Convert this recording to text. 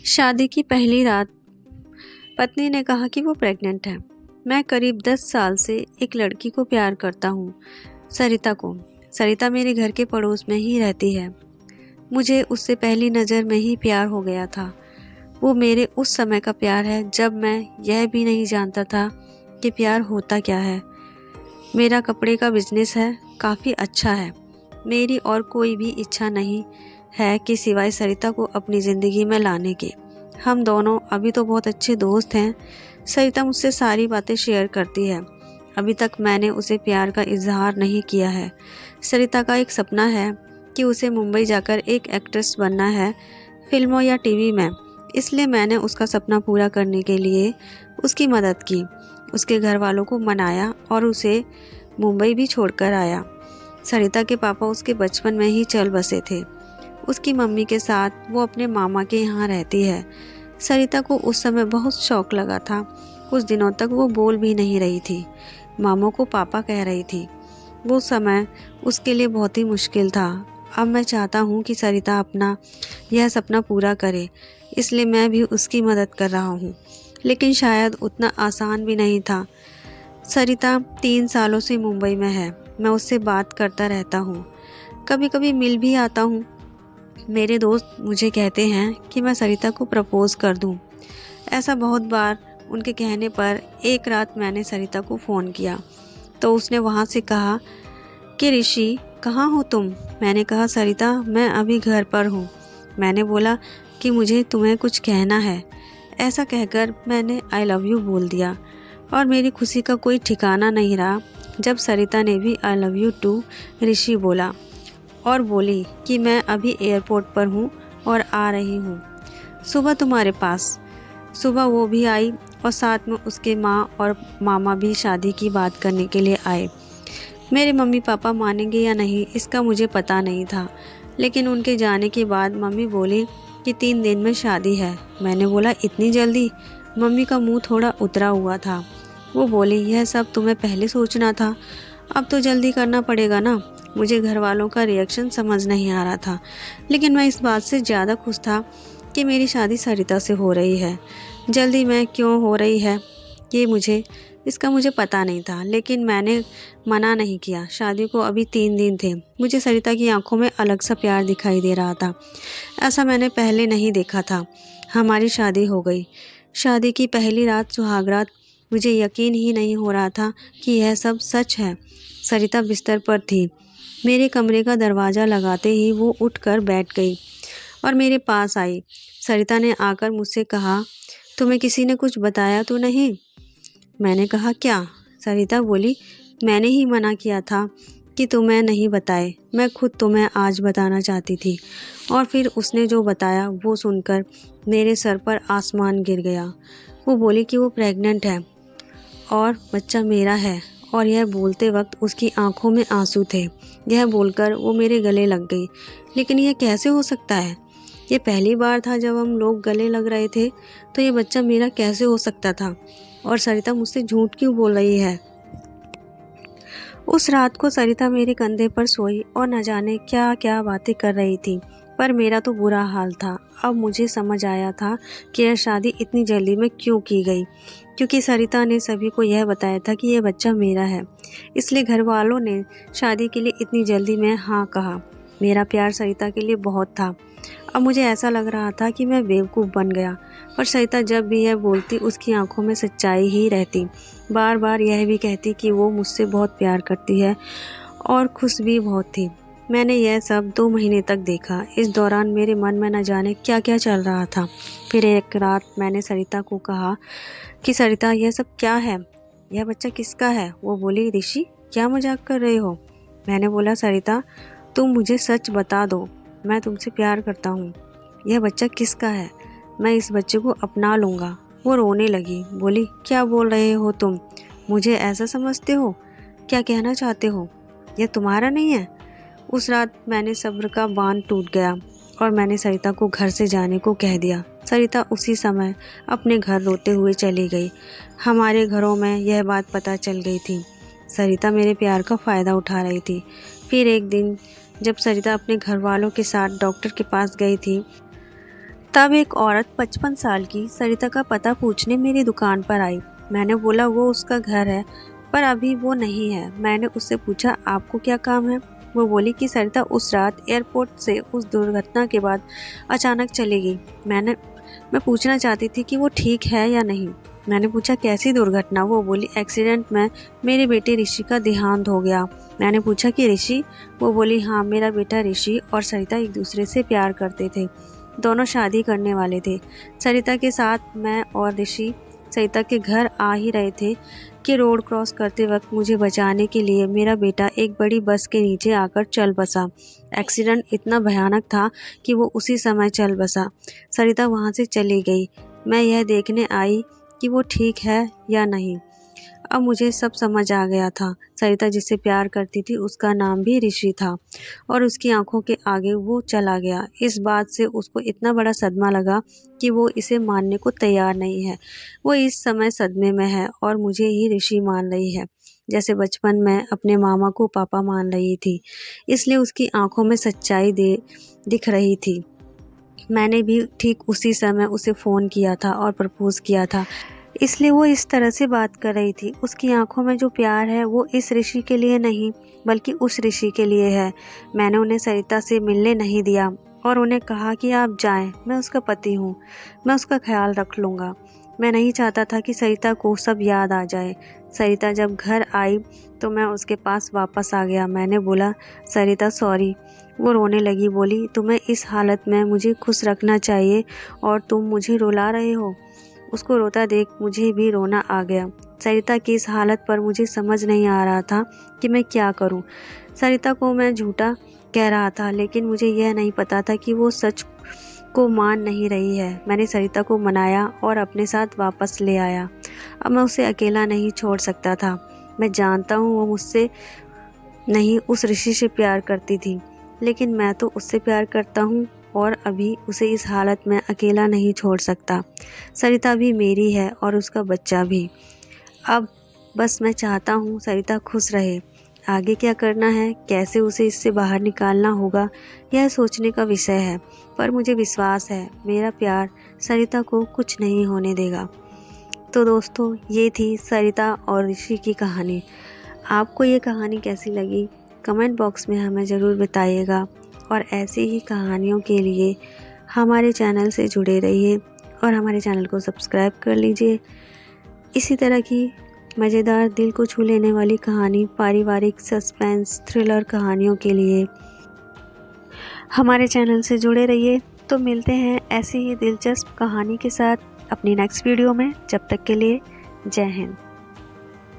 शादी की पहली रात पत्नी ने कहा कि वो प्रेग्नेंट है। मैं करीब 10 साल से एक लड़की को प्यार करता हूँ, सरिता को। सरिता मेरे घर के पड़ोस में ही रहती है। मुझे उससे पहली नज़र में ही प्यार हो गया था। वो मेरे उस समय का प्यार है जब मैं यह भी नहीं जानता था कि प्यार होता क्या है। मेरा कपड़े का बिजनेस है, काफ़ी अच्छा है। मेरी और कोई भी इच्छा नहीं है कि सिवाय सरिता को अपनी ज़िंदगी में लाने के। हम दोनों अभी तो बहुत अच्छे दोस्त हैं। सरिता मुझसे सारी बातें शेयर करती है। अभी तक मैंने उसे प्यार का इजहार नहीं किया है। सरिता का एक सपना है कि उसे मुंबई जाकर एक एक्ट्रेस बनना है, फिल्मों या टीवी में। इसलिए मैंने उसका सपना पूरा करने के लिए उसकी मदद की, उसके घर वालों को मनाया और उसे मुंबई भी छोड़कर आया। सरिता के पापा उसके बचपन में ही चल बसे थे। उसकी मम्मी के साथ वो अपने मामा के यहाँ रहती है। सरिता को उस समय बहुत शौक लगा था। कुछ दिनों तक वो बोल भी नहीं रही थी, मामों को पापा कह रही थी। वो समय उसके लिए बहुत ही मुश्किल था। अब मैं चाहता हूँ कि सरिता अपना यह सपना पूरा करे, इसलिए मैं भी उसकी मदद कर रहा हूँ। लेकिन शायद उतना आसान भी नहीं था। सरिता 3 सालों से मुंबई में है। मैं उससे बात करता रहता हूँ, कभी कभी मिल भी आता हूँ। मेरे दोस्त मुझे कहते हैं कि मैं सरिता को प्रपोज़ कर दूँ। ऐसा बहुत बार उनके कहने पर एक रात मैंने सरिता को फ़ोन किया तो उसने वहाँ से कहा कि ऋषि, कहाँ हो तुम? मैंने कहा सरिता, मैं अभी घर पर हूँ। मैंने बोला कि मुझे तुम्हें कुछ कहना है। ऐसा कहकर मैंने आई लव यू बोल दिया और मेरी खुशी का कोई ठिकाना नहीं रहा जब सरिता ने भी आई लव यू टू ऋषि बोला और बोली कि मैं अभी एयरपोर्ट पर हूँ और आ रही हूँ सुबह तुम्हारे पास। सुबह वो भी आई और साथ में उसके माँ और मामा भी शादी की बात करने के लिए आए। मेरे मम्मी पापा मानेंगे या नहीं इसका मुझे पता नहीं था, लेकिन उनके जाने के बाद मम्मी बोली कि 3 दिन में शादी है। मैंने बोला इतनी जल्दी? मम्मी का मुंह थोड़ा उतरा हुआ था। वो बोली यह सब तुम्हें पहले सोचना था, अब तो जल्दी करना पड़ेगा ना। मुझे घर वालों का रिएक्शन समझ नहीं आ रहा था, लेकिन मैं इस बात से ज़्यादा खुश था कि मेरी शादी सरिता से हो रही है। जल्दी में क्यों हो रही है इसका मुझे पता नहीं था, लेकिन मैंने मना नहीं किया। शादी को अभी 3 दिन थे। मुझे सरिता की आंखों में अलग सा प्यार दिखाई दे रहा था। ऐसा मैंने पहले नहीं देखा था। हमारी शादी हो गई। शादी की पहली रात सुहागरात। मुझे यकीन ही नहीं हो रहा था कि यह सब सच है। सरिता बिस्तर पर थी। मेरे कमरे का दरवाज़ा लगाते ही वो उठकर बैठ गई और मेरे पास आई। सरिता ने आकर मुझसे कहा, तुम्हें किसी ने कुछ बताया तो नहीं? मैंने कहा क्या? सरिता बोली, मैंने ही मना किया था कि तुम्हें नहीं बताए। मैं खुद तुम्हें आज बताना चाहती थी। और फिर उसने जो बताया वो सुनकर मेरे सर पर आसमान गिर गया। वो बोली कि वो प्रेग्नेंट है और बच्चा मेरा है। और यह बोलते वक्त उसकी आंखों में आंसू थे। यह बोलकर वो मेरे गले लग गई। लेकिन यह कैसे हो सकता है? ये पहली बार था जब हम लोग गले लग रहे थे, तो ये बच्चा मेरा कैसे हो सकता था? और सरिता मुझसे झूठ क्यों बोल रही है? उस रात को सरिता मेरे कंधे पर सोई और न जाने क्या क्या बातें कर रही थी, पर मेरा तो बुरा हाल था। अब मुझे समझ आया था कि यह शादी इतनी जल्दी में क्यों की गई, क्योंकि सरिता ने सभी को यह बताया था कि यह बच्चा मेरा है। इसलिए घर वालों ने शादी के लिए इतनी जल्दी में हाँ कहा। मेरा प्यार सरिता के लिए बहुत था। अब मुझे ऐसा लग रहा था कि मैं बेवकूफ़ बन गया, पर सरिता जब भी यह बोलती उसकी आंखों में सच्चाई ही रहती। बार बार यह भी कहती कि वो मुझसे बहुत प्यार करती है और खुश भी बहुत थी। मैंने यह सब 2 महीने तक देखा। इस दौरान मेरे मन में न जाने क्या क्या चल रहा था। फिर एक रात मैंने सरिता को कहा कि सरिता, यह सब क्या है? यह बच्चा किसका है? वो बोली, ऋषि, क्या मजाक कर रहे हो? मैंने बोला, सरिता, तुम मुझे सच बता दो, मैं तुमसे प्यार करता हूँ। यह बच्चा किसका है? मैं इस बच्चे को अपना लूँगा। वो रोने लगी, बोली, क्या बोल रहे हो तुम? मुझे ऐसा समझते हो? क्या कहना चाहते हो? यह तुम्हारा नहीं है? उस रात मैंने सब्र का बांध टूट गया और मैंने सरिता को घर से जाने को कह दिया। सरिता उसी समय अपने घर रोते हुए चली गई। हमारे घरों में यह बात पता चल गई थी। सरिता मेरे प्यार का फ़ायदा उठा रही थी। फिर एक दिन जब सरिता अपने घर वालों के साथ डॉक्टर के पास गई थी, तब एक औरत 55 साल की सरिता का पता पूछने मेरी दुकान पर आई। मैंने बोला वो उसका घर है, पर अभी वो नहीं है। मैंने उससे पूछा आपको क्या काम है? वो बोली कि सरिता उस रात एयरपोर्ट से उस दुर्घटना के बाद अचानक चली गई। मैं पूछना चाहती थी कि वो ठीक है या नहीं। मैंने पूछा कैसी दुर्घटना? वो बोली एक्सीडेंट में मेरे बेटे ऋषि का देहांत हो गया। मैंने पूछा कि ऋषि? वो बोली हाँ, मेरा बेटा ऋषि और सरिता एक दूसरे से प्यार करते थे, दोनों शादी करने वाले थे। सरिता के साथ मैं और ऋषि सरिता के घर आ ही रहे थे कि रोड क्रॉस करते वक्त मुझे बचाने के लिए मेरा बेटा एक बड़ी बस के नीचे आकर चल बसा। एक्सीडेंट इतना भयानक था कि वो उसी समय चल बसा। सरिता वहाँ से चली गई। मैं यह देखने आई कि वो ठीक है या नहीं। अब मुझे सब समझ आ गया था। सरिता जिससे प्यार करती थी उसका नाम भी ऋषि था और उसकी आंखों के आगे वो चला गया। इस बात से उसको इतना बड़ा सदमा लगा कि वो इसे मानने को तैयार नहीं है। वो इस समय सदमे में है और मुझे ही ऋषि मान रही है, जैसे बचपन में अपने मामा को पापा मान रही थी। इसलिए उसकी आंखों में सच्चाई दिख रही थी। मैंने भी ठीक उसी समय उसे फ़ोन किया था और प्रपोज़ किया था, इसलिए वो इस तरह से बात कर रही थी। उसकी आंखों में जो प्यार है वो इस ऋषि के लिए नहीं बल्कि उस ऋषि के लिए है। मैंने उन्हें सरिता से मिलने नहीं दिया और उन्हें कहा कि आप जाएं, मैं उसका पति हूँ, मैं उसका ख्याल रख लूँगा। मैं नहीं चाहता था कि सरिता को सब याद आ जाए। सरिता जब घर आई तो मैं उसके पास वापस आ गया। मैंने बोला सरिता सॉरी। वो रोने लगी, बोली तुम्हें इस हालत में मुझे खुश रखना चाहिए और तुम मुझे रुला रहे हो। उसको रोता देख मुझे भी रोना आ गया। सरिता की इस हालत पर मुझे समझ नहीं आ रहा था कि मैं क्या करूं। सरिता को मैं झूठा कह रहा था, लेकिन मुझे यह नहीं पता था कि वो सच को मान नहीं रही है। मैंने सरिता को मनाया और अपने साथ वापस ले आया। अब मैं उसे अकेला नहीं छोड़ सकता था। मैं जानता हूँ वो मुझसे नहीं उस ऋषि से प्यार करती थी, लेकिन मैं तो उससे प्यार करता हूँ और अभी उसे इस हालत में अकेला नहीं छोड़ सकता। सरिता भी मेरी है और उसका बच्चा भी। अब बस मैं चाहता हूँ सरिता खुश रहे। आगे क्या करना है, कैसे उसे इससे बाहर निकालना होगा, यह सोचने का विषय है। पर मुझे विश्वास है मेरा प्यार सरिता को कुछ नहीं होने देगा। तो दोस्तों, ये थी सरिता और ऋषि की कहानी। आपको ये कहानी कैसी लगी कमेंट बॉक्स में हमें ज़रूर बताइएगा और ऐसी ही कहानियों के लिए हमारे चैनल से जुड़े रहिए और हमारे चैनल को सब्सक्राइब कर लीजिए। इसी तरह की मज़ेदार, दिल को छू लेने वाली कहानी, पारिवारिक सस्पेंस थ्रिलर कहानियों के लिए हमारे चैनल से जुड़े रहिए। तो मिलते हैं ऐसी ही दिलचस्प कहानी के साथ अपनी नेक्स्ट वीडियो में। जब तक के लिए जय हिंद।